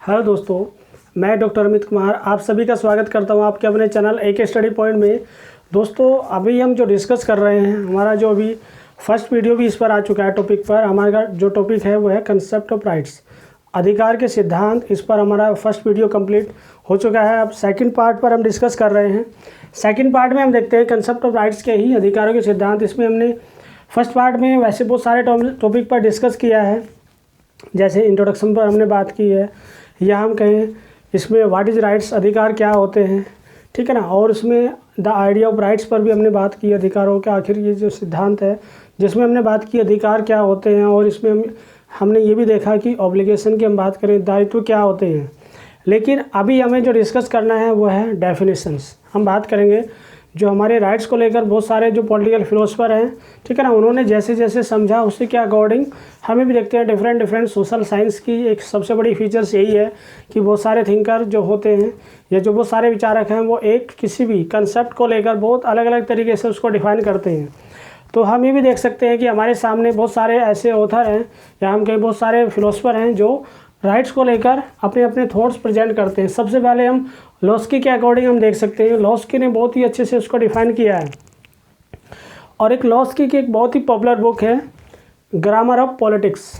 Hello दोस्तों, मैं doctor Amit Kumar आप सभी का स्वागत करता हूं आपके अपने चैनल एक स्टडी पॉइंट में। दोस्तों, अभी हम जो डिस्कस कर रहे हैं, हमारा जो अभी फर्स्ट वीडियो भी इस पर आ चुका है टॉपिक पर। हमारा जो टॉपिक है वो है कंसेप्ट ऑफ राइट्स, अधिकार के सिद्धांत। इस पर हमारा फर्स्ट वीडियो कंप्लीट हो चुका है। अब सेकंड पार्ट पर हम डिस्कस कर रहे हैं। सेकंड पार्ट में हम देखते हैं कंसेप्ट ऑफ राइट्स के ही अधिकारों के सिद्धांत। इसमें हमने फर्स्ट पार्ट में वैसे बहुत सारे टॉपिक पर डिस्कस किया है, जैसे इंट्रोडक्शन पर हमने बात की है, या हम कहें इसमें व्हाट इज़ राइट्स, अधिकार क्या होते हैं, ठीक है ना। और इसमें द आइडिया ऑफ राइट्स पर भी हमने बात की, अधिकारों के आखिर ये जो सिद्धांत है जिसमें हमने बात की अधिकार क्या होते हैं। और इसमें हमने ये भी देखा कि ऑब्लिगेशन की हम बात करें, दायित्व क्या होते हैं। लेकिन अभी हमें जो डिस्कस करना है वो है डेफिनेशंस। हम बात करेंगे जो हमारे राइट्स को लेकर बहुत सारे जो पॉलिटिकल फिलोसफर हैं, ठीक है ना, उन्होंने जैसे जैसे समझा उससे के अकॉर्डिंग हमें भी देखते हैं डिफरेंट सोशल साइंस की एक सबसे बड़ी फीचर्स यही है कि बहुत सारे थिंकर जो होते हैं या जो बहुत सारे विचारक हैं वो एक किसी भी कंसेप्ट को लेकर बहुत अलग अलग तरीके से उसको डिफाइन करते हैं। तो हम ये भी देख सकते हैं कि हमारे सामने बहुत सारे ऐसे ऑथर हैं या हम कहीं बहुत सारे फिलोसफर हैं जो राइट्स को लेकर अपने अपने थॉट्स प्रेजेंट करते हैं। सबसे पहले हम लॉस्की के अकॉर्डिंग हम देख सकते हैं, लॉस्की ने बहुत ही अच्छे से उसको डिफाइन किया है। और एक लॉस्की की एक बहुत ही पॉपुलर बुक है grammar of politics.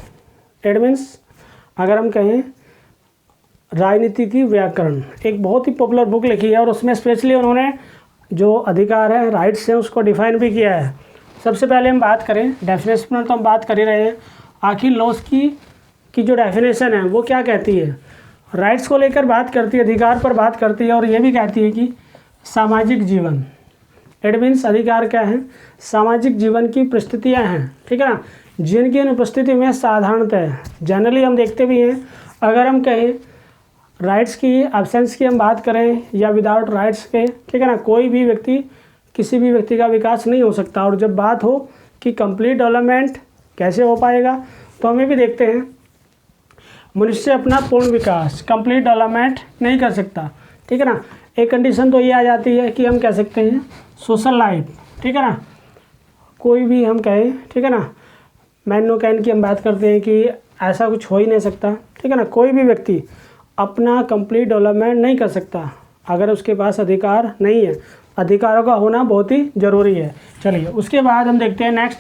It means अगर हम कहें राजनीति की व्याकरण, एक बहुत ही पॉपुलर बुक लिखी है और उसमें स्पेशली उन्होंने जो अधिकार है, राइट्स हैं, उसको डिफाइन भी किया है। सबसे पहले हम बात करें डेफिनेशन में, तो हम बात कर ही रहे हैं आखिर लॉस्की की जो डेफिनेशन है वो क्या कहती है। राइट्स को लेकर बात करती है, अधिकार पर बात करती है और ये भी कहती है कि सामाजिक जीवन, इट मीन्स अधिकार क्या है, सामाजिक जीवन की परिस्थितियाँ हैं, ठीक है ना, जिनकी अनुपस्थिति में साधारणतः जनरली हम देखते भी हैं। अगर हम कहें राइट्स की एब्सेंस की हम बात करें या विदाउट राइट्स के, ठीक है ना, कोई भी व्यक्ति, किसी भी व्यक्ति का विकास नहीं हो सकता। और जब बात हो कि कंप्लीट डेवलपमेंट कैसे हो पाएगा, तो हमें भी देखते हैं मनुष्य अपना पूर्ण विकास, कंप्लीट डेवलपमेंट नहीं कर सकता, ठीक है ना। एक कंडीशन तो ये आ जाती है कि हम कह सकते हैं सोशल लाइफ, ठीक है ना, कोई भी हम कहें, ठीक है ना, मैन कैन की हम बात करते हैं कि ऐसा कुछ हो ही नहीं सकता, ठीक है ना। कोई भी व्यक्ति अपना कंप्लीट डेवलपमेंट नहीं कर सकता अगर उसके पास अधिकार नहीं है। अधिकारों का होना बहुत ही ज़रूरी है। चलिए उसके बाद हम देखते हैं नेक्स्ट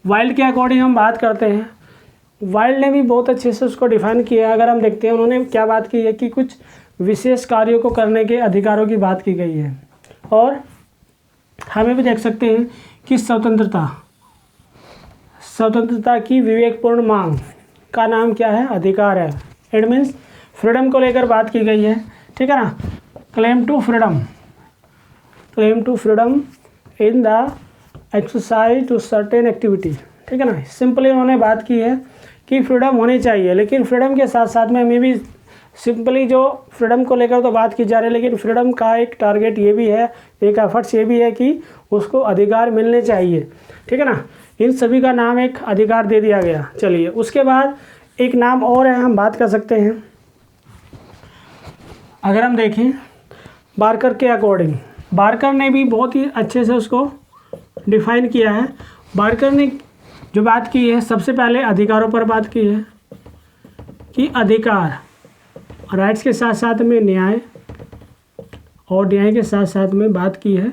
वाइल्ड के अकॉर्डिंग हम बात करते हैं। वाइल्ड ने भी बहुत अच्छे से उसको डिफाइन किया है। अगर हम देखते हैं उन्होंने क्या बात की है कि कुछ विशेष कार्यों को करने के अधिकारों की बात की गई है। और हमें भी देख सकते हैं कि स्वतंत्रता की विवेकपूर्ण मांग का नाम क्या है, अधिकार है। इट मीन्स फ्रीडम को लेकर बात की गई है, ठीक है ना। Claim to freedom in the exercise to certain activity, ठीक है ना। सिंपली उन्होंने बात की है कि फ्रीडम होनी चाहिए, लेकिन फ्रीडम के साथ साथ में हमें भी सिंपली जो फ्रीडम को लेकर तो बात की जा रही है, लेकिन फ्रीडम का एक टारगेट ये भी है, एक एफर्ट्स ये भी है कि उसको अधिकार मिलने चाहिए, ठीक है ना। इन सभी का नाम एक अधिकार दे दिया गया। चलिए उसके बाद एक नाम और है, हम बात कर सकते हैं। अगर हम देखें बार्कर के अकॉर्डिंग, बार्कर ने भी बहुत ही अच्छे से उसको डिफाइन किया है। बार्कर ने जो बात की है, सबसे पहले अधिकारों पर बात की है कि अधिकार राइट्स के साथ साथ में न्याय, और न्याय के साथ साथ में बात की है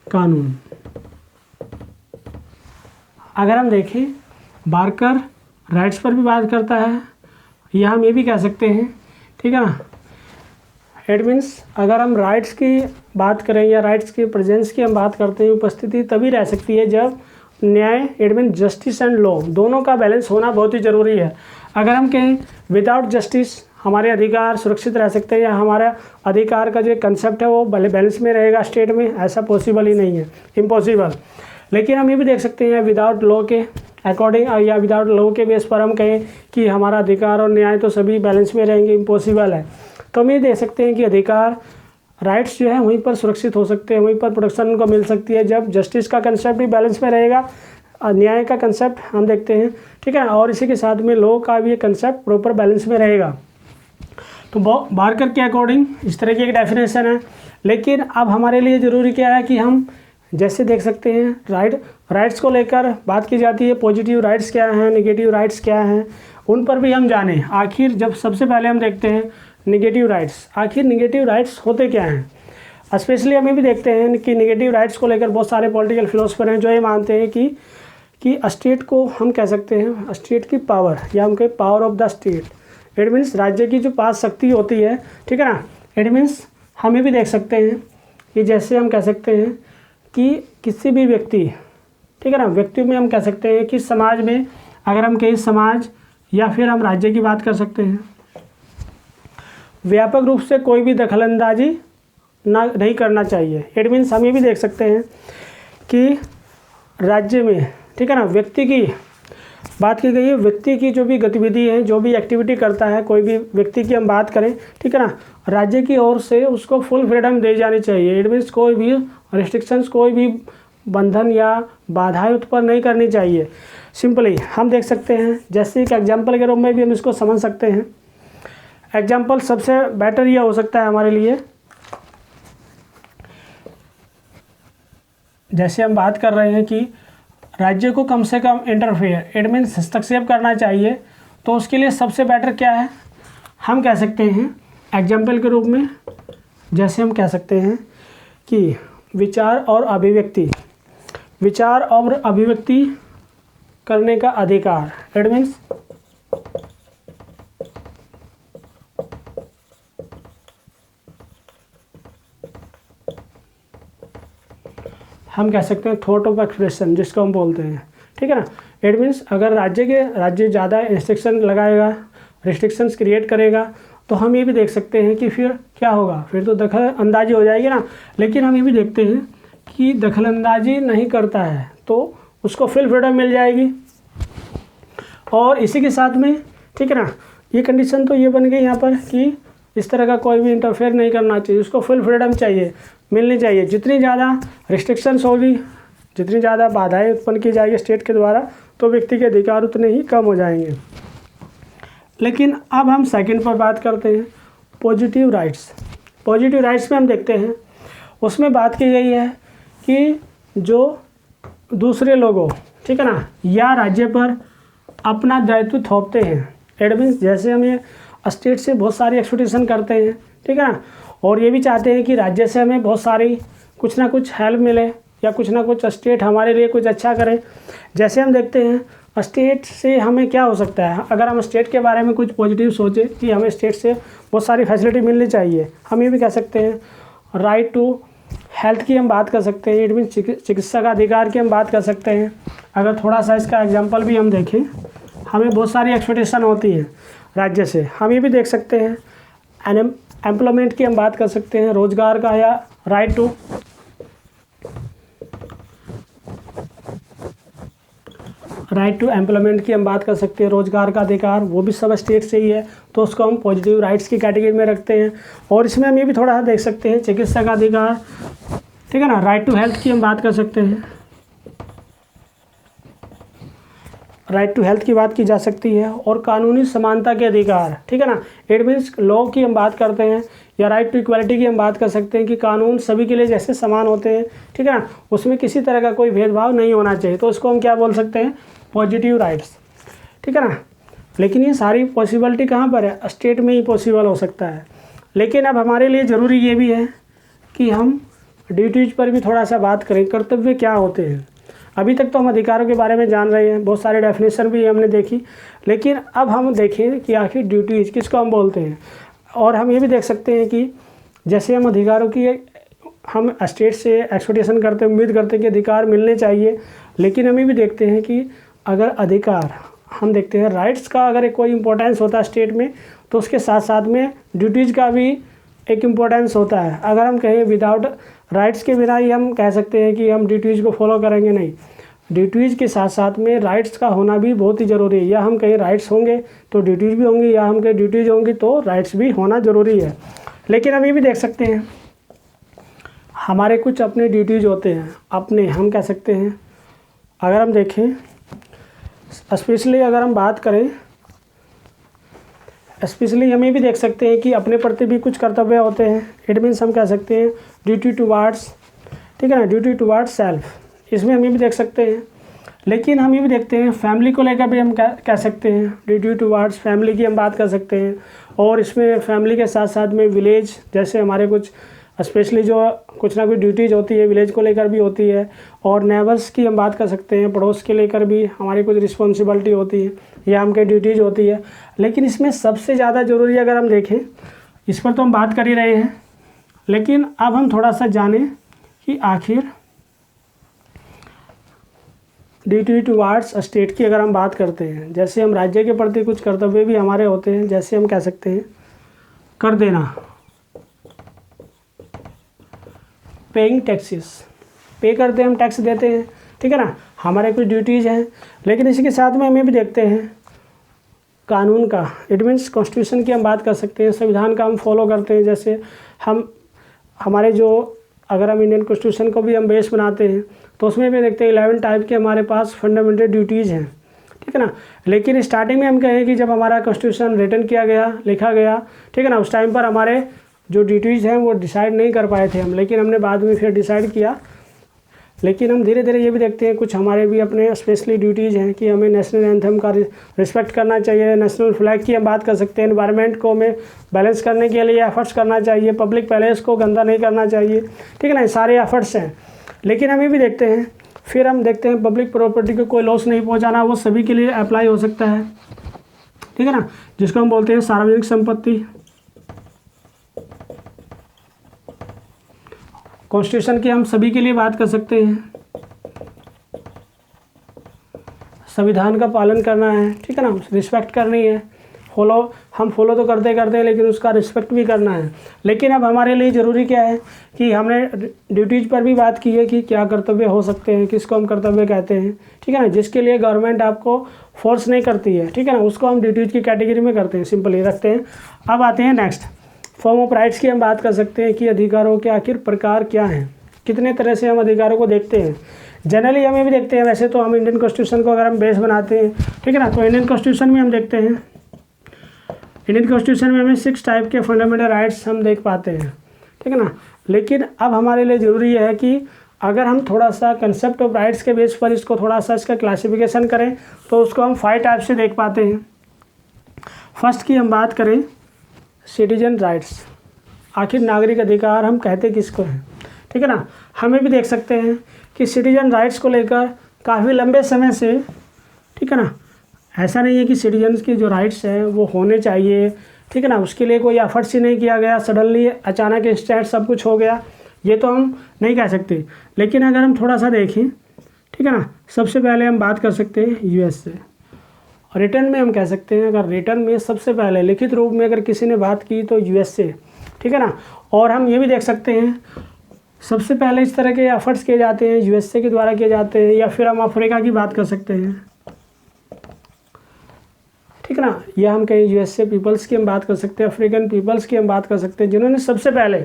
कानून। अगर हम देखें बार्कर राइट्स पर भी बात करता है, या हम ये भी कह सकते हैं, ठीक है ना, इट मीन्स अगर हम राइट्स की बात करें या राइट्स की प्रेजेंस की हम बात करते हैं, उपस्थिति तभी रह सकती है जब न्याय, it mean justice and law, दोनों का बैलेंस होना बहुत ही ज़रूरी है। अगर हम कहें विदाउट जस्टिस हमारे अधिकार सुरक्षित रह सकते हैं या हमारा अधिकार का जो कंसेप्ट है वो बैलेंस में रहेगा स्टेट में, ऐसा पॉसिबल ही नहीं है, इम्पॉसिबल। लेकिन हम ये भी देख सकते हैं विदाउट लॉ के अकॉर्डिंग या विदाउट लॉ के बेस पर हम कहें कि हमारा अधिकार और न्याय तो सभी बैलेंस में रहेंगे, इम्पॉसिबल है। तो हम ये देख सकते हैं कि अधिकार राइट्स जो है वहीं पर सुरक्षित हो सकते हैं, वहीं पर प्रोटेक्शन उनको मिल सकती है जब जस्टिस का कंसेप्ट भी बैलेंस में रहेगा, न्याय का कंसेप्ट हम देखते हैं, ठीक है, और इसी के साथ में लॉ का भी कंसेप्ट प्रॉपर बैलेंस में रहेगा। तो बार्कर के अकॉर्डिंग इस तरह की एक डेफिनेशन है। लेकिन अब हमारे लिए ज़रूरी क्या है कि हम जैसे देख सकते हैं राइट्स को लेकर बात की जाती है, पॉजिटिव राइट्स क्या हैं, नेगेटिव राइट्स क्या हैं, उन पर भी हम जानें। आखिर जब सबसे पहले हम देखते हैं निगेटिव राइट्स, आखिर निगेटिव राइट्स होते क्या हैं। स्पेशली हम ये भी देखते हैं कि निगेटिव राइट्स को लेकर बहुत सारे पॉलिटिकल फिलोसफर हैं जो ये मानते हैं कि स्टेट को हम कह सकते हैं स्टेट की पावर, या हम कहें power of the state. It means राज्य की जो 5 शक्ति होती है, ठीक है ना। इट मीन्स हम ये भी देख सकते हैं कि जैसे हम कह सकते हैं कि किसी भी व्यक्ति, ठीक है ना, व्यक्ति में हम कह सकते हैं कि समाज में, अगर हम कहें समाज या फिर हम राज्य की बात कर सकते हैं, व्यापक रूप से कोई भी दखलंदाजी नहीं करना चाहिए। इट मीन्स हम ये भी देख सकते हैं कि राज्य में, ठीक है ना, व्यक्ति की बात की गई है, व्यक्ति की जो भी गतिविधि है, जो भी एक्टिविटी करता है, कोई भी व्यक्ति की हम बात करें, ठीक है ना, राज्य की ओर से उसको फुल फ्रीडम दी जानी चाहिए। इट मीन्स कोई भी रिस्ट्रिक्शंस, कोई भी बंधन या बाधाएं उत्पन्न नहीं करनी चाहिए। सिंपली हम देख सकते हैं, जैसे एक एग्जाम्पल के रूप में भी हम इसको समझ सकते हैं। एग्जाम्पल सबसे बेटर यह हो सकता है हमारे लिए, जैसे हम बात कर रहे हैं कि राज्य को कम से कम इंटरफेयर, इट मीन्स हस्तक्षेप करना चाहिए, तो उसके लिए सबसे बेटर क्या है, हम कह सकते हैं एग्जाम्पल के रूप में, जैसे हम कह सकते हैं कि विचार और अभिव्यक्ति करने का अधिकार। इट मीन्स हम कह सकते हैं थॉट ऑफ एक्सप्रेशन, जिसको हम बोलते हैं, ठीक है ना। इट मीन्स अगर राज्य ज़्यादा रिस्ट्रिक्शन लगाएगा, रिस्ट्रिक्शंस क्रिएट करेगा, तो हम ये भी देख सकते हैं कि फिर क्या होगा, फिर तो दखल अंदाजी हो जाएगी ना। लेकिन हम ये भी देखते हैं कि दखल अंदाजी नहीं करता है तो उसको फुल फ्रीडम मिल जाएगी। और इसी के साथ में, ठीक है ना, ये कंडीशन तो ये बन गई यहाँ पर कि इस तरह का कोई भी इंटरफेयर नहीं करना चाहिए, उसको फुल फ्रीडम चाहिए, मिलनी चाहिए। जितनी ज़्यादा रिस्ट्रिक्शंस होगी, जितनी ज़्यादा बाधाएं उत्पन्न की जाएगी स्टेट के द्वारा, तो व्यक्ति के अधिकार उतने ही कम हो जाएंगे। लेकिन अब हम सेकंड पर बात करते हैं, पॉजिटिव राइट्स। पॉजिटिव राइट्स में हम देखते हैं, उसमें बात की गई है कि जो दूसरे लोगों, ठीक है ना, या राज्य पर अपना दायित्व थोपते हैं। इट मीन्स जैसे हम ये स्टेट से बहुत सारी एक्सपेक्टेशन करते हैं, ठीक है ना, और ये भी चाहते हैं कि राज्य से हमें बहुत सारी कुछ ना कुछ हेल्प मिले, या कुछ ना कुछ स्टेट हमारे लिए कुछ अच्छा करे। जैसे हम देखते हैं स्टेट से हमें क्या हो सकता है, अगर हम स्टेट के बारे में कुछ पॉजिटिव सोचें कि हमें स्टेट से बहुत सारी फैसिलिटी मिलनी चाहिए, हम ये भी कह सकते हैं राइट टू हेल्थ की हम बात कर सकते हैं। इट मीन चिकित्सा का अधिकार की हम बात कर सकते हैं। अगर थोड़ा सा इसका एग्जांपल भी हम देखें, हमें बहुत सारी एक्सपेक्टेशन होती है राज्य से। हम ये भी देख सकते हैं एम्प्लॉयमेंट की हम बात कर सकते हैं, रोजगार का, या राइट टू एम्प्लॉयमेंट की हम बात कर सकते हैं, रोजगार का अधिकार, वो भी सब स्टेट से ही है, तो उसको हम पॉजिटिव राइट्स की कैटेगरी में रखते हैं। और इसमें हम ये भी थोड़ा सा देख सकते हैं चिकित्सा का अधिकार, ठीक है ना, राइट टू हेल्थ की हम बात कर सकते हैं, राइट टू हेल्थ की बात की जा सकती है। और कानूनी समानता के अधिकार, ठीक है ना, इट मीन्स लॉ की हम बात करते हैं, या राइट टू इक्वालिटी की हम बात कर सकते हैं कि कानून सभी के लिए जैसे समान होते हैं, ठीक है ना, उसमें किसी तरह का कोई भेदभाव नहीं होना चाहिए, तो उसको हम क्या बोल सकते हैं, पॉजिटिव राइट्स, ठीक है ना। लेकिन ये सारी पॉसिबिलिटी कहाँ पर है, स्टेट में ही पॉसिबल हो सकता है। लेकिन अब हमारे लिए ज़रूरी ये भी है कि हम ड्यूटीज़ पर भी थोड़ा सा बात करें, कर्तव्य क्या होते हैं। अभी तक तो हम अधिकारों के बारे में जान रहे हैं, बहुत सारे डेफिनेशन भी हमने देखी, लेकिन अब हम देखें कि आखिर ड्यूटीज़ किसको हम बोलते हैं। और हम ये भी देख सकते हैं कि जैसे हम अधिकारों की हम स्टेट से एक्सपेक्टेशन करते हैं, उम्मीद करते हैं कि अधिकार मिलने चाहिए, लेकिन हम ये भी देखते हैं कि अगर अधिकार, हम देखते हैं राइट्स का अगर कोई इम्पोर्टेंस होता है स्टेट में, तो उसके साथ साथ में ड्यूटीज़ का भी एक इम्पोर्टेंस होता है। अगर हम कहें विदाउट राइट्स के बिना ही हम कह सकते हैं कि हम ड्यूटीज़ को फॉलो करेंगे, नहीं, ड्यूटीज़ के साथ साथ में राइट्स का होना भी बहुत ही ज़रूरी है। या हम कहें राइट्स होंगे तो ड्यूटीज़ भी होंगी, या हम कहें ड्यूटीज़ होंगी तो राइट्स भी होना ज़रूरी है। लेकिन हम ये भी देख सकते हैं हमारे कुछ अपने ड्यूटीज़ होते हैं, अपने हम कह सकते हैं, अगर हम देखें स्पेशली अगर हम बात करें, स्पेशली हम ये भी देख सकते हैं कि अपने प्रति भी कुछ कर्तव्य होते हैं। इट मीन्स हम कह सकते हैं ड्यूटी टुवार्ड्स, ठीक है ना, ड्यूटी टुवार्ड्स सेल्फ। इसमें हम ये भी देख सकते हैं लेकिन हम ये भी देखते हैं फैमिली को लेकर भी हम कह सकते हैं, ड्यूटी टुवार्ड्स फैमिली की हम बात कर सकते हैं। और इसमें फैमिली के साथ साथ में विलेज, जैसे हमारे कुछ स्पेशली जो कुछ ना कुछ ड्यूटीज़ होती है विलेज को लेकर भी होती है। और नेबर्स की हम बात कर सकते हैं, पड़ोस के लेकर भी हमारी कुछ रिस्पॉन्सिबिलिटी होती है या हमकी ड्यूटीज़ होती है। लेकिन इसमें सबसे ज़्यादा ज़रूरी अगर हम देखें, इस पर तो हम बात कर ही रहे हैं, लेकिन अब हम थोड़ा सा जानें कि आखिर ड्यूटी टुवार्ड्स स्टेट की अगर हम बात करते हैं, जैसे हम राज्य के प्रति कुछ कर्तव्य भी हमारे होते हैं, जैसे हम कह सकते हैं कर देना, पेइंग टैक्सेस, पे करते हैं हम, टैक्स देते हैं, ठीक है ना, हमारे कुछ ड्यूटीज़ हैं। लेकिन इसी के साथ में हमें भी देखते हैं कानून का, इट मीन्स कॉन्स्टिट्यूशन की हम बात कर सकते हैं, संविधान का हम फॉलो करते हैं। जैसे हमारे जो अगर हम इंडियन कॉन्स्टिट्यूशन को भी हम बेस बनाते हैं तो उसमें भी देखते हैं 11 टाइप के हमारे पास फंडामेंटल ड्यूटीज़ हैं, ठीक है ना। लेकिन स्टार्टिंग में हम कहें कि जब हमारा कॉन्स्टिट्यूशन रिटन किया गया, लिखा गया, ठीक है ना, उस टाइम पर हमारे जो ड्यूटीज़ हैं वो डिसाइड नहीं कर पाए थे हम, लेकिन हमने बाद में फिर डिसाइड किया। लेकिन हम धीरे धीरे ये भी देखते हैं कुछ हमारे भी अपने स्पेशली ड्यूटीज़ हैं कि हमें नेशनल एंथम का रिस्पेक्ट करना चाहिए, नेशनल फ्लैग की हम बात कर सकते हैं, एनवायरनमेंट को हमें बैलेंस करने के लिए एफर्ट्स करना चाहिए, पब्लिक पैलेस को गंदा नहीं करना चाहिए, ठीक है ना, ये सारे एफर्ट्स हैं। लेकिन हम ये भी देखते हैं, फिर हम देखते हैं पब्लिक प्रॉपर्टी को कोई लॉस नहीं पहुँचाना, वो सभी के लिए अप्लाई हो सकता है, ठीक है ना, जिसको हम बोलते हैं सार्वजनिक संपत्ति। कॉन्स्टिट्यूशन की हम सभी के लिए बात कर सकते हैं, संविधान का पालन करना है, ठीक है ना, रिस्पेक्ट करनी है, हम फॉलो तो करते हैं लेकिन उसका रिस्पेक्ट भी करना है। लेकिन अब हमारे लिए ज़रूरी क्या है कि हमने ड्यूटीज़ पर भी बात की है कि क्या कर्तव्य हो सकते हैं, किसको हम कर्तव्य कहते हैं, ठीक है ना, जिसके लिए गवर्नमेंट आपको फोर्स नहीं करती है, ठीक है ना, उसको हम ड्यूटीज़ की कैटेगरी में करते हैं, सिंपली रखते हैं। अब आते हैं नेक्स्ट, फॉर्म ऑफ राइट्स की हम बात कर सकते हैं कि अधिकारों के आखिर प्रकार क्या हैं, कितने तरह से हम अधिकारों को देखते हैं। जनरली हमें भी देखते हैं, वैसे तो हम इंडियन कॉन्स्टिट्यूशन को अगर हम बेस बनाते हैं, ठीक है ना, तो इंडियन कॉन्स्टिट्यूशन में हम देखते हैं, इंडियन कॉन्स्टिट्यूशन में हमें 6 टाइप के फंडामेंटल राइट्स हम देख पाते हैं, ठीक है ना। लेकिन अब हमारे लिए ज़रूरी है कि अगर हम थोड़ा सा कंसेप्ट ऑफ राइट्स के बेस पर इसको थोड़ा सा इसका क्लासिफिकेशन करें तो उसको हम 5 टाइप से देख पाते हैं। फर्स्ट की हम बात करें सिटीजन राइट्स, आखिर नागरिक अधिकार हम कहते किसको हैं, ठीक है ना। हमें भी देख सकते हैं कि सिटीजन राइट्स को लेकर काफ़ी लंबे समय से, ठीक है ना, ऐसा नहीं है कि सिटीजन्स की जो राइट्स हैं वो होने चाहिए, ठीक है ना, उसके लिए कोई एफर्ट्स ही नहीं किया गया, सडनली अचानक इंस्टेंट सब कुछ हो गया, ये तो हम नहीं कह सकते। लेकिन अगर हम थोड़ा सा देखें, ठीक है ना, सबसे पहले हम बात कर सकते हैं यूएस से, रिटर्न में हम कह सकते हैं, अगर रिटर्न में सबसे पहले लिखित रूप में अगर किसी ने बात की तो यूएस से, ठीक है ना। और हम ये भी देख सकते हैं सबसे पहले इस तरह के एफर्ट्स किए जाते हैं यूएसए के द्वारा किए जाते हैं, या फिर हम अफ्रीका की बात कर सकते हैं, ठीक है ना, या हम कहीं यूएसए पीपल्स की हम बात कर सकते हैं, अफ्रीकन पीपल्स की हम बात कर सकते हैं, जिन्होंने सबसे पहले,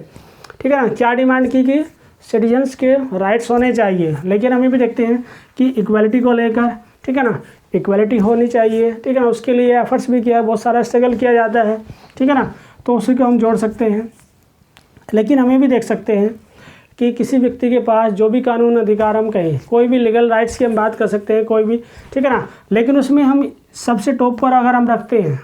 ठीक है ना, क्या डिमांड की कि सिटीजन्स के राइट्स होने चाहिए। लेकिन हमें भी देखते हैं कि इक्वालिटी को लेकर, ठीक है ना, इक्वालिटी होनी चाहिए, ठीक है ना, उसके लिए एफर्ट्स भी किया, बहुत सारा स्ट्रगल किया जाता है, ठीक है ना, तो उसी को हम जोड़ सकते हैं। लेकिन हमें भी देख सकते हैं कि किसी व्यक्ति के पास जो भी कानून अधिकार हम कहें, कोई भी लीगल राइट्स की हम बात कर सकते हैं, कोई भी, ठीक है ना, लेकिन उसमें हम सबसे टॉप पर अगर हम रखते हैं,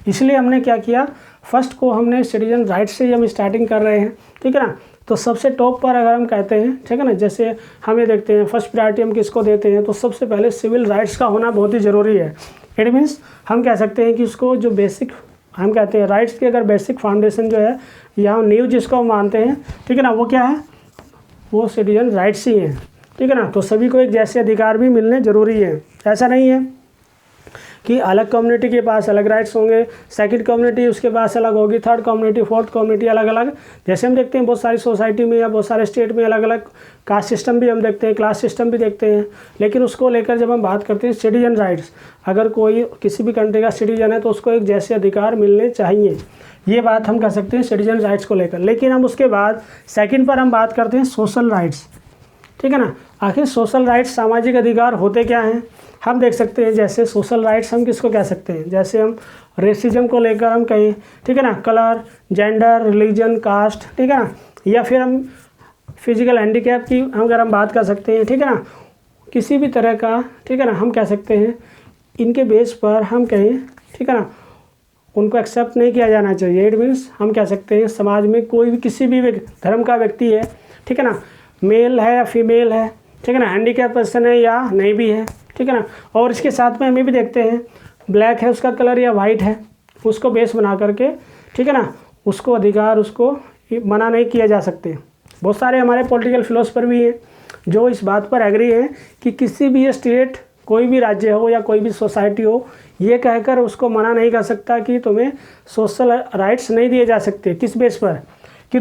इसलिए हमने क्या किया, फर्स्ट को हमने सिटीजन राइट्स से ही हम स्टार्टिंग कर रहे हैं, ठीक है ना। तो सबसे टॉप पर अगर हम कहते हैं, ठीक है ना, जैसे हमें देखते हैं फर्स्ट प्रायोरिटी हम किसको देते हैं, तो सबसे पहले सिविल राइट्स का होना बहुत ही ज़रूरी है। इट मीन्स हम कह सकते हैं कि उसको जो बेसिक हम कहते हैं राइट्स की अगर बेसिक फाउंडेशन जो है या नींव जिसको हम मानते हैं, ठीक है ना, वो क्या है, वो सिटीजन राइट्स ही हैं, ठीक है ना। तो सभी को एक जैसे अधिकार भी मिलने ज़रूरी है, ऐसा नहीं है कि अलग कम्युनिटी के पास अलग राइट्स होंगे, सेकंड कम्युनिटी उसके पास अलग होगी, थर्ड कम्युनिटी, फोर्थ कम्युनिटी अलग अलग। जैसे हम देखते हैं बहुत सारी सोसाइटी में या बहुत सारे स्टेट में अलग अलग कास्ट सिस्टम भी हम देखते हैं, क्लास सिस्टम भी देखते हैं। लेकिन उसको लेकर जब हम बात करते हैं सिटीजन राइट्स, अगर कोई किसी भी कंट्री का सिटीजन है तो उसको एक जैसे अधिकार मिलने चाहिए, ये बात हम कर सकते हैं सिटीजन राइट्स को लेकर। लेकिन हम उसके बाद सेकंड पर हम बात करते हैं सोशल राइट्स, ठीक है ना। आखिर सोशल राइट्स सामाजिक अधिकार होते क्या हैं, हम देख सकते हैं। जैसे सोशल राइट्स हम किसको कह सकते हैं, जैसे हम रेसिज्म को लेकर हम कहें, ठीक है ना, कलर, जेंडर, रिलीजन, कास्ट, ठीक है ना, या फिर हम फिजिकल हैंडीकैप की अगर हम बात कर सकते हैं, ठीक है ना, किसी भी तरह का, ठीक है ना, हम कह सकते हैं इनके बेस पर हम कहें, ठीक है ना, उनको एक्सेप्ट नहीं किया जाना चाहिए। इट मीन्स हम कह सकते हैं समाज में कोई भी किसी भी धर्म का व्यक्ति है, ठीक है ना, मेल है या फीमेल है, ठीक है ना, हैंडीकैप पर्सन है या नहीं भी है, ठीक है ना, और इसके साथ में हमें भी देखते हैं ब्लैक है उसका कलर या वाइट है, उसको बेस बना करके, ठीक है ना, उसको अधिकार उसको मना नहीं किया जा सकते। बहुत सारे हमारे पॉलिटिकल फिलोसफर भी हैं जो इस बात पर एग्री हैं कि किसी भी स्टेट, कोई भी राज्य हो या कोई भी सोसाइटी हो, ये कहकर उसको मना नहीं कर सकता कि तुम्हें सोशल राइट्स नहीं दिए जा सकते। किस बेस पर? कि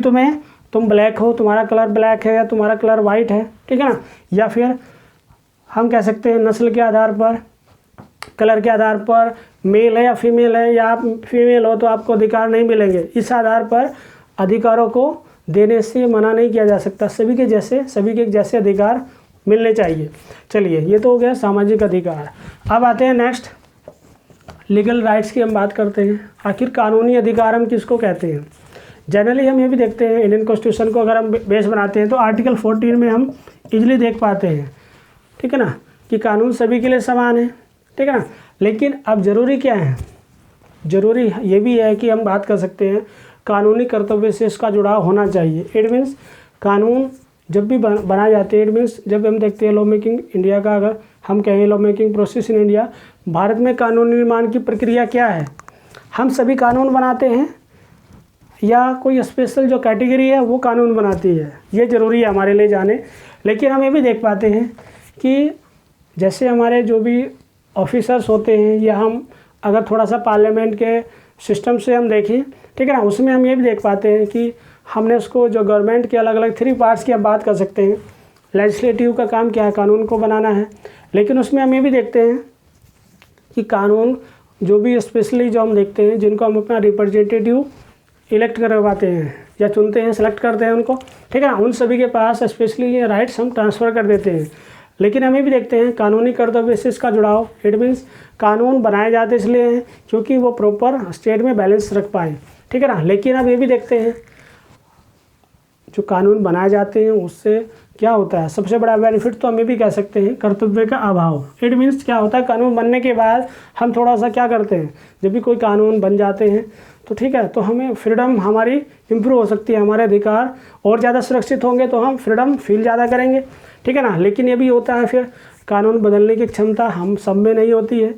तुम ब्लैक हो, तुम्हारा कलर ब्लैक है या तुम्हारा कलर वाइट है, ठीक है ना, या फिर हम कह सकते हैं नस्ल के आधार पर, कलर के आधार पर, मेल है या फीमेल है, या आप फीमेल हो तो आपको अधिकार नहीं मिलेंगे। इस आधार पर अधिकारों को देने से मना नहीं किया जा सकता। सभी के जैसे अधिकार मिलने चाहिए। चलिए, ये तो हो गया सामाजिक अधिकार। अब आते हैं नेक्स्ट, लीगल राइट्स की हम बात करते हैं। आखिर कानूनी अधिकार हम किसको कहते हैं? जनरली हम ये भी देखते हैं, इंडियन कॉन्स्टिट्यूशन को अगर हम बेस बनाते हैं तो आर्टिकल 14 में हम इजीली देख पाते हैं, ठीक है ना, कि कानून सभी के लिए समान है, ठीक है ना। लेकिन अब ज़रूरी क्या है? ज़रूरी ये भी है कि हम बात कर सकते हैं कानूनी कर्तव्य से इसका जुड़ाव होना चाहिए। इट मीन्स कानून जब भी बनाए जाते हैं, इट मीन्स जब हम देखते हैं लॉ मेकिंग इंडिया का, अगर हम कहें law making process in India, Bharat में कानून निर्माण की प्रक्रिया क्या है? हम सभी कानून बनाते हैं या कोई स्पेशल जो कैटेगरी है वो कानून बनाती है? ये ज़रूरी है हमारे लिए जाने। लेकिन हम ये भी देख पाते हैं कि जैसे हमारे जो भी ऑफिसर्स होते हैं, या हम अगर थोड़ा सा पार्लियामेंट के सिस्टम से हम देखें, ठीक है ना, उसमें हम ये भी देख पाते हैं कि हमने उसको जो गवर्नमेंट के अलग अलग 3 पार्ट्स की हम बात कर सकते हैं। लेजिस्लेटिव का काम क्या है? कानून को बनाना है। लेकिन उसमें हम ये भी देखते हैं कि कानून जो भी स्पेशली जो हम देखते हैं, जिनको हम अपना रिप्रेजेंटेटिव इलेक्ट करवाते हैं या चुनते हैं, सेलेक्ट करते हैं उनको, ठीक है ना, उन सभी के पास स्पेशली ये राइट्स हम ट्रांसफ़र कर देते हैं। लेकिन हम ये भी देखते हैं कानूनी कर्तव्य से इसका जुड़ाव। इट मीन्स कानून बनाए जाते इसलिए हैं क्योंकि वो प्रॉपर स्टेट में बैलेंस रख पाएँ, ठीक है ना। लेकिन अब ये भी देखते हैं जो कानून बनाए जाते हैं उससे क्या होता है? सबसे बड़ा बेनिफिट तो हम ये भी कह सकते हैं कर्तव्य का अभाव। इट मीन्स क्या होता है, कानून बनने के बाद हम थोड़ा सा क्या करते हैं, जब भी कोई कानून बन जाते हैं तो ठीक है, तो हमें फ्रीडम हमारी इम्प्रूव हो सकती है, हमारे अधिकार और ज़्यादा सुरक्षित होंगे, तो हम फ्रीडम फील ज़्यादा करेंगे, ठीक है ना। लेकिन ये भी होता है फिर कानून बदलने की क्षमता हम सब में नहीं होती है,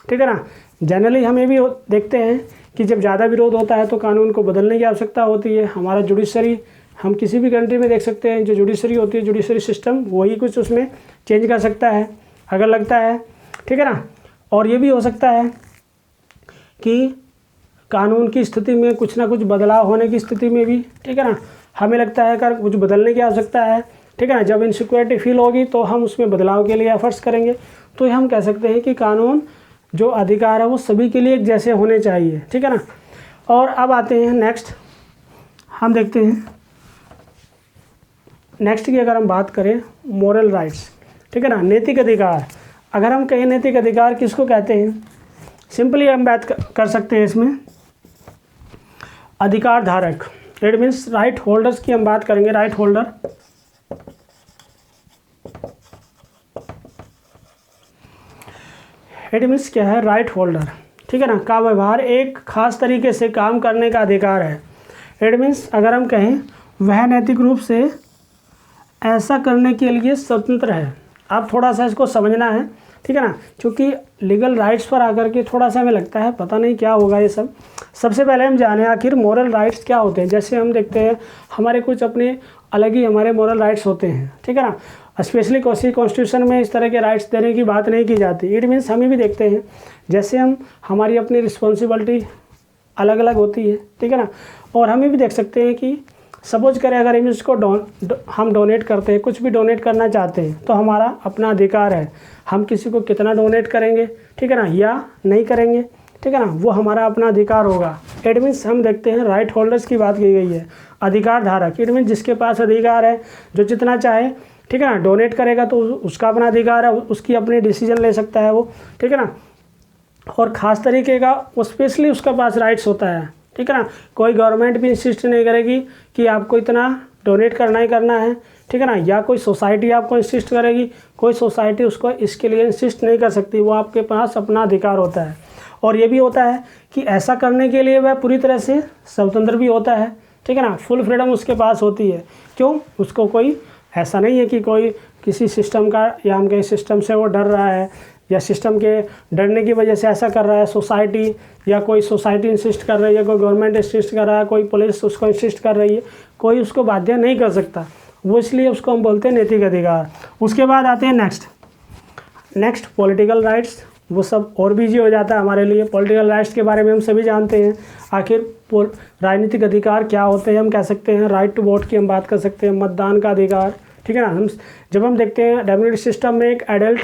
ठीक है ना। जनरली हम ये भी देखते हैं कि जब ज़्यादा विरोध होता है तो कानून को बदलने की आवश्यकता होती है। हमारा जुडिशरी, हम किसी भी कंट्री में देख सकते हैं जो जुडिशरी होती है, जुडिशरी सिस्टम, वही कुछ उसमें चेंज कर सकता है अगर लगता है, ठीक है ना। और ये भी हो सकता है कि कानून की स्थिति में कुछ ना कुछ बदलाव होने की स्थिति में भी, ठीक है ना, हमें लगता है कि कुछ बदलने की आवश्यकता है, ठीक है ना। जब इनसिक्योरिटी फील होगी तो हम उसमें बदलाव के लिए एफर्ट्स करेंगे। तो हम कह सकते हैं कि कानून जो अधिकार है वो सभी के लिए एक जैसे होने चाहिए, ठीक है ना। और अब आते हैं नेक्स्ट, हम देखते हैं नेक्स्ट की अगर हम बात करें मोरल राइट्स, ठीक है ना, नैतिक अधिकार। अगर हम कहें नैतिक अधिकार किसको कहते हैं, सिंपली हम बात कर सकते हैं इसमें अधिकार धारक। इट मीन्स राइट होल्डर्स की हम बात करेंगे। राइट होल्डर, इट मीन्स क्या है, राइट होल्डर, ठीक है ना, का व्यवहार एक खास तरीके से काम करने का अधिकार है। इट मीन्स अगर हम कहें वह नैतिक रूप से ऐसा करने के लिए स्वतंत्र है। आप थोड़ा सा इसको समझना है, ठीक है ना, क्योंकि लीगल राइट्स पर आकर के थोड़ा सा हमें लगता है पता नहीं क्या होगा ये सब। सबसे पहले हम जानें आखिर मोरल राइट्स क्या होते हैं। जैसे हम देखते हैं हमारे कुछ अपने अलग ही हमारे मोरल राइट्स होते हैं, ठीक है ना। स्पेशली कॉन्स्टिट्यूशन में इस तरह के राइट्स देने की बात नहीं की जाती। इट मीन्स हम ये भी देखते हैं जैसे हम हमारी अपनी रिस्पॉन्सिबिलिटी अलग अलग होती है, ठीक है ना। और हम ये भी देख सकते हैं कि सपोज करें अगर हम इसको हम डोनेट करते हैं, कुछ भी डोनेट करना चाहते हैं तो हमारा अपना अधिकार है, हम किसी को कितना डोनेट करेंगे, ठीक है ना, या नहीं करेंगे, ठीक है ना, वो हमारा अपना अधिकार होगा। इट मीन्स हम देखते हैं राइट होल्डर्स की बात की गई है, अधिकार धारक। इट मीन्स जिसके पास अधिकार है, जो जितना चाहे, ठीक है ना, डोनेट करेगा तो उसका अपना अधिकार है, उसकी अपनी डिसीजन ले सकता है वो, ठीक है ना। और ख़ास तरीके का स्पेशली उसका पास राइट्स होता है, ठीक है ना। कोई गवर्नमेंट भी इंसिस्ट नहीं करेगी कि आपको इतना डोनेट करना ही करना है, ठीक है ना, या कोई सोसाइटी आपको इंसिस्ट करेगी, कोई सोसाइटी उसको इसके लिए इंसिस्ट नहीं कर सकती, वो आपके पास अपना अधिकार होता है। और ये भी होता है कि ऐसा करने के लिए वह पूरी तरह से स्वतंत्र भी होता है, ठीक है ना, फुल फ्रीडम उसके पास होती है। क्यों? उसको कोई ऐसा नहीं है कि कोई किसी सिस्टम का या हम कहीं सिस्टम से वो डर रहा है या सिस्टम के डरने की वजह से ऐसा कर रहा है, सोसाइटी या कोई सोसाइटी इंसिस्ट कर रही है, कोई गवर्नमेंट इंसिस्ट कर रहा है, कोई पुलिस उसको इंसिस्ट कर रही है, कोई उसको बाध्य नहीं कर सकता, वो इसलिए उसको हम बोलते हैं नैतिक अधिकार। उसके बाद आते हैं नेक्स्ट पॉलिटिकल राइट्स। वो सब और भी ईजी हो जाता है हमारे लिए। पॉलिटिकल राइट्स के बारे में हम सभी जानते हैं। आखिर राजनीतिक अधिकार क्या होते हैं हम कह सकते हैं। राइट टू वोट की हम बात कर सकते हैं, मतदान का अधिकार, ठीक है ना। जब हम देखते हैं डेमोक्रेटिक सिस्टम में एक एडल्ट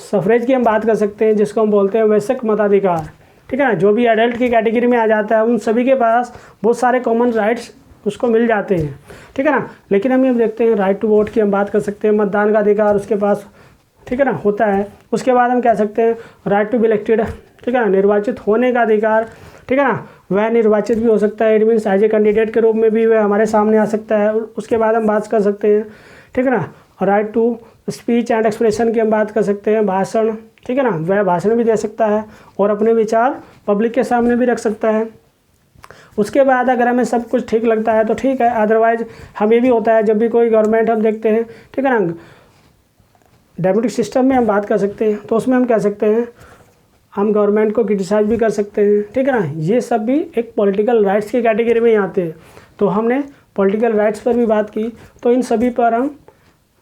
सफरेज की हम बात कर सकते हैं, जिसको हम बोलते हैं वयस्क मताधिकार, ठीक है ना। जो भी एडल्ट की कैटेगरी में आ जाता है उन सभी के पास बहुत सारे कॉमन राइट्स उसको मिल जाते हैं, ठीक है ना। लेकिन हम ये देखते हैं राइट टू वोट की हम बात कर सकते हैं, मतदान का अधिकार उसके पास, ठीक है ना, होता है। उसके बाद हम कह सकते हैं राइट टू बी इलेक्टेड, ठीक है ना, निर्वाचित होने का अधिकार, ठीक है ना। वह निर्वाचित भी हो सकता है, it means as a candidate के रूप में भी वह हमारे सामने आ सकता है। उसके बाद हम बात कर सकते हैं, ठीक है ना, right to speech and expression की हम बात कर सकते हैं, भाषण, ठीक है ना, वह भाषण भी दे सकता है और अपने विचार पब्लिक के सामने भी रख सकता है। उसके बाद अगर हमें सब कुछ ठीक लगता है तो ठीक है, अदरवाइज हम ये भी होता है जब भी कोई गवर्नमेंट हम देखते हैं, ठीक है ना, डेमोक्रेटिक सिस्टम में हम बात कर सकते हैं तो उसमें हम कह सकते हैं हम गवर्नमेंट को क्रिटिसाइज भी कर सकते हैं, ठीक है ना। ये सब भी एक पॉलिटिकल राइट्स की कैटेगरी में ही आते हैं। तो हमने पॉलिटिकल राइट्स पर भी बात की, तो इन सभी पर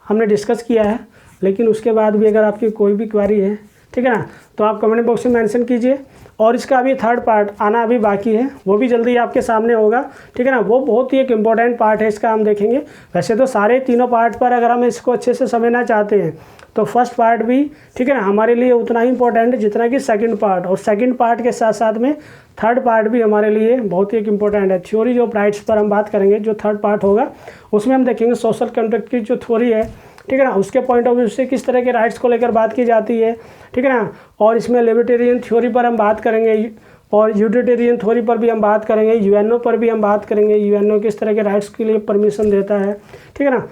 हमने डिस्कस किया है। लेकिन उसके बाद भी अगर आपकी कोई भी क्वेरी है, ठीक है ना, तो आप कमेंट बॉक्स में मेंशन कीजिए। और इसका अभी थर्ड पार्ट आना अभी बाकी है, वो भी जल्दी आपके सामने होगा, ठीक है ना। वो बहुत ही एक इम्पॉर्टेंट पार्ट है, इसका हम देखेंगे। वैसे तो सारे तीनों पार्ट पर अगर हम इसको अच्छे से समझना चाहते हैं तो फर्स्ट पार्ट भी, ठीक है ना, हमारे लिए उतना ही इंपॉर्टेंट है जितना कि सेकंड पार्ट, और सेकंड पार्ट के साथ साथ में थर्ड पार्ट भी हमारे लिए बहुत ही एक इम्पॉर्टेंट है। थ्योरी जो राइट्स पर हम बात करेंगे, जो थर्ड पार्ट होगा उसमें हम देखेंगे सोशल कॉन्ट्रैक्ट की जो थ्योरी है, ठीक है ना, उसके पॉइंट ऑफ व्यू से किस तरह के राइट्स को लेकर बात की जाती है, ठीक है ना। और इसमें लिबर्टेरियन थ्योरी पर हम बात करेंगे और यूटिलिटेरियन थ्योरी पर भी हम बात करेंगे, यूएनओ पर भी हम बात करेंगे, यूएनओ किस तरह के राइट्स के लिए परमिशन देता है, ठीक है ना।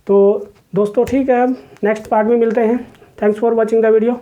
तो दोस्तों ठीक है, नेक्स्ट पार्ट में मिलते हैं। Thanks for watching the video.